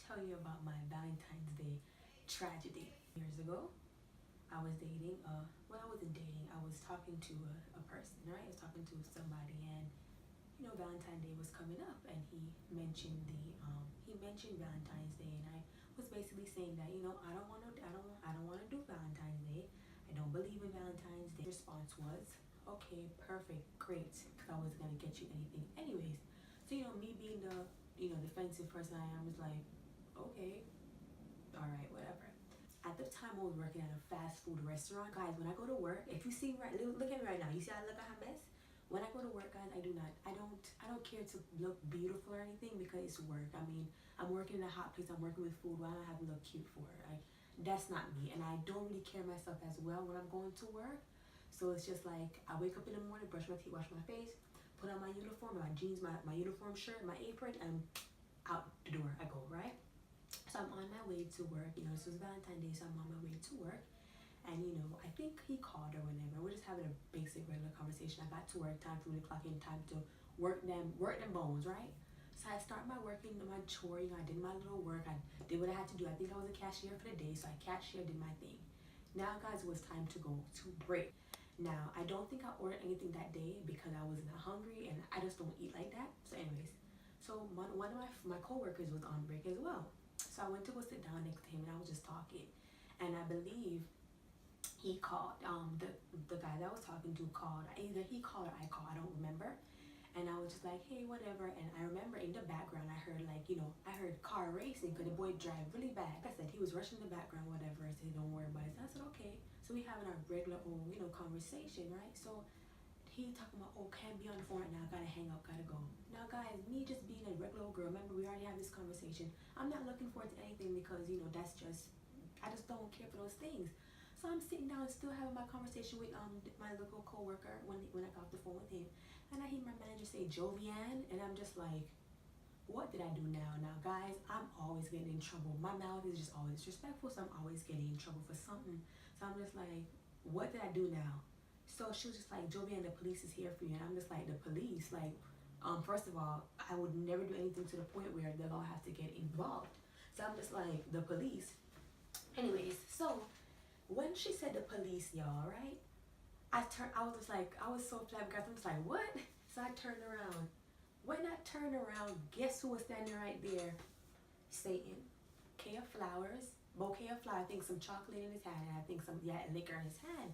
tell you about my Valentine's Day tragedy. Years ago, I was dating, well, I wasn't dating, I was talking to a person, right? I was talking to somebody, and Valentine's Day was coming up, and he mentioned Valentine's Day, and I was basically saying that, I don't want to do Valentine's Day. I don't believe in Valentine's Day. Response was, okay, perfect, great, because I wasn't gonna get you anything anyways. So me being the defensive person I am, was like, okay, all right, whatever. At the time, I was working at a fast food restaurant. Guys, when I go to work, if you see right, look at me right now. You see I look at a mess? When I go to work, guys, I don't care to look beautiful or anything, because it's work. I mean, I'm working in a hot place. I'm working with food. Why do I have to look cute for? That's not me. And I don't really care myself as well when I'm going to work. So it's just like, I wake up in the morning, brush my teeth, wash my face, put on my uniform, my jeans, my uniform shirt, my apron, and out the door I go, right? So I'm on my way to work. This was Valentine's Day, so I'm on my way to work. And I think he called or whenever. We're just having a basic regular conversation. I got to work, time for me to clock in, time to work them bones, right? So I start my working, my chore, I did my little work, I did what I had to do. I think I was a cashier for the day, so I cashier, did my thing. Now, guys, it was time to go to break. Now, I don't think I ordered anything that day because I was not hungry, and I just don't eat like that. So anyways, so one of my co-workers was on break as well. So I went to go sit down next to him, and I was just talking. And I believe he called, the guy that I was talking to called. Either he called or I called, I don't remember. And I was just like, hey, whatever. And I remember in the background, I heard I heard car racing, because the boy drive really bad. Like I said, he was rushing in the background, whatever. I said, don't worry about it. So I said, okay. So we having our regular old, conversation, right? So he talking about, oh, can't be on the phone right now, gotta hang up, gotta go. Now, guys, me just being a regular old girl, remember we already had this conversation. I'm not looking forward to anything, because, that's just, I just don't care for those things. So I'm sitting down, still having my conversation with my local co-worker when I got off the phone with him. And I hear my manager say, Jovian, and I'm just like, what did I do now? Now, guys, I'm always getting in trouble. My mouth is just always disrespectful, so I'm always getting in trouble for something. So I'm just like, what did I do now? So she was just like, Jovian, the police is here for you. And I'm just like, the police? Like, first of all, I would never do anything to the point where they're gonna have to get involved. So I'm just like, the police? Anyways, so when she said the police, y'all, right? I was so flabbergasted. I was like, what? So I turned around. When I turned around, guess who was standing right there? Satan. Bouquet of flowers, I think some chocolate in his hand, and I think liquor in his hand.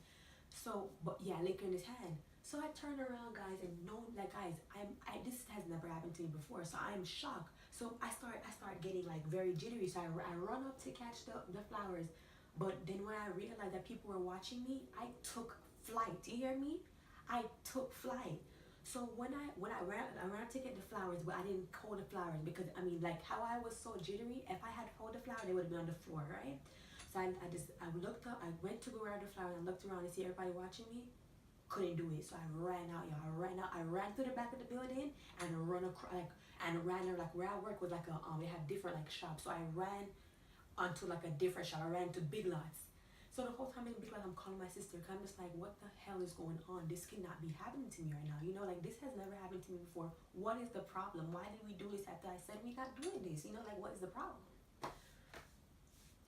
So, liquor in his hand. So I turned around, guys, and guys, this has never happened to me before, so I'm shocked. So I start getting like very jittery. So I run up to catch the flowers, but then when I realized that people were watching me, I took flight. You hear me? I took flight. So when I ran to get the flowers, but I didn't hold the flowers, because like how I was so jittery, if I had held the flower, they would have been on the floor, right? So I looked up, I went to go grab the flower, and I looked around to see everybody watching me. Couldn't do it, so I ran out, y'all. I ran through the back of the building and ran across, ran where I work was they have different shops. So I ran onto a different shop. I ran to Big Lots. So the whole time in Big Lots, I'm calling my sister, because I'm just like, what the hell is going on? This cannot be happening to me right now. This has never happened to me before. What is the problem? Why did we do this after I said we got doing this? What is the problem?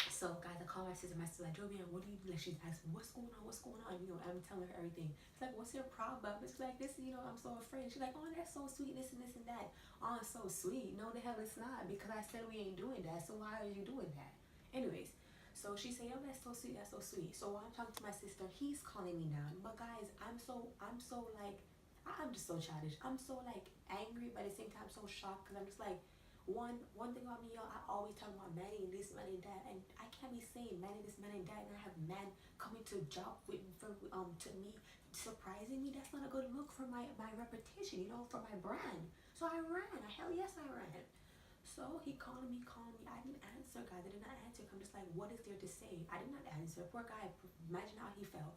So, guys, I call my sister. My sister's like, Jovian, what do you do? She's asking, what's going on? What's going on? I'm telling her everything. It's like, what's your problem? It's like, this, I'm so afraid. She's like, oh, that's so sweet, this and this and that. Oh, it's so sweet. No, the hell it's not, because I said we ain't doing that. So why are you doing that? Anyways, so she said, oh, that's so sweet, that's so sweet. So while I'm talking to my sister, he's calling me now. But guys, I'm just so childish. I'm so angry, but at the same time so shocked, because I'm just like, one thing about me, y'all, I always talk about manning this, manning that, and I can't be saying manning this, manning that, and I have man coming to job to me, surprising me. That's not a good look for my reputation, for my brand. So I ran. Hell yes, I ran. So he calling me. I didn't answer, guys. I did not answer. I'm just like, what is there to say? I did not answer. Poor guy. Imagine how he felt.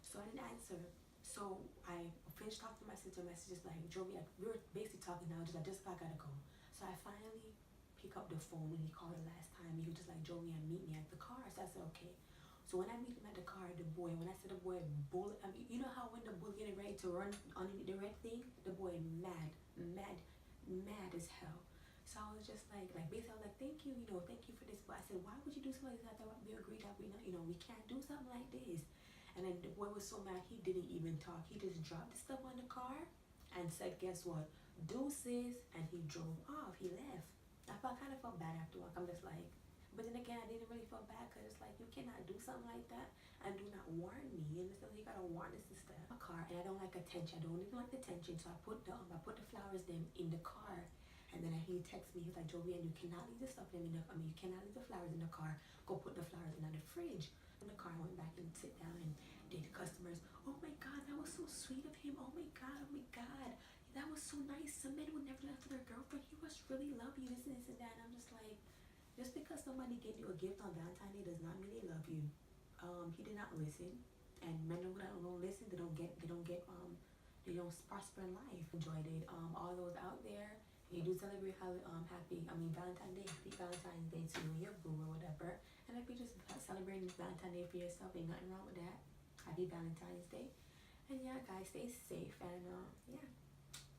So I didn't answer. So I finished talking to my sister. My sister's like, Jovi, we were basically talking now. I gotta go. So I finally pick up the phone when he called the last time. He was just like, Jovi, meet me at the car. So I said, okay. So when I meet him at the car, when I said the boy bullet, you know how when the bull getting ready to run underneath the red thing, the boy mad as hell. So I was just like basically I was like, thank you, thank you for this. But I said, why would you do something like that? I thought we agreed that we not, we can't do something like this. And then the boy was so mad he didn't even talk. He just dropped the stuff on the car and said, guess what? Deuces, and he drove off. He left. I kind of felt bad after work. I'm just like, but then again, I didn't really feel bad because it's like you cannot do something like that and do not warn me. You understand? You gotta warn the sister. A car, and I don't like attention. I don't even like the attention. So I put the flowers then in the car, and then he texts me. He's like, Jovian, you cannot leave the stuff in the. You cannot leave the flowers in the car. Go put the flowers in the fridge. In the car, I went back and sit down and did the customers. Oh my God, that was so sweet of him. Oh my God, that was so nice. Some men would never left their girlfriend. He must really love you. This and that. And I'm just like. Just because somebody gave you a gift on Valentine Day does not mean they love you. He did not listen, and men who don't listen, they don't prosper in life. Enjoyed it. All those out there, you do celebrate Valentine Day. Happy Valentine's Day to your boo or whatever. And if you just celebrating Valentine Day for yourself, ain't nothing wrong with that. Happy Valentine's Day. And yeah, guys, stay safe and yeah.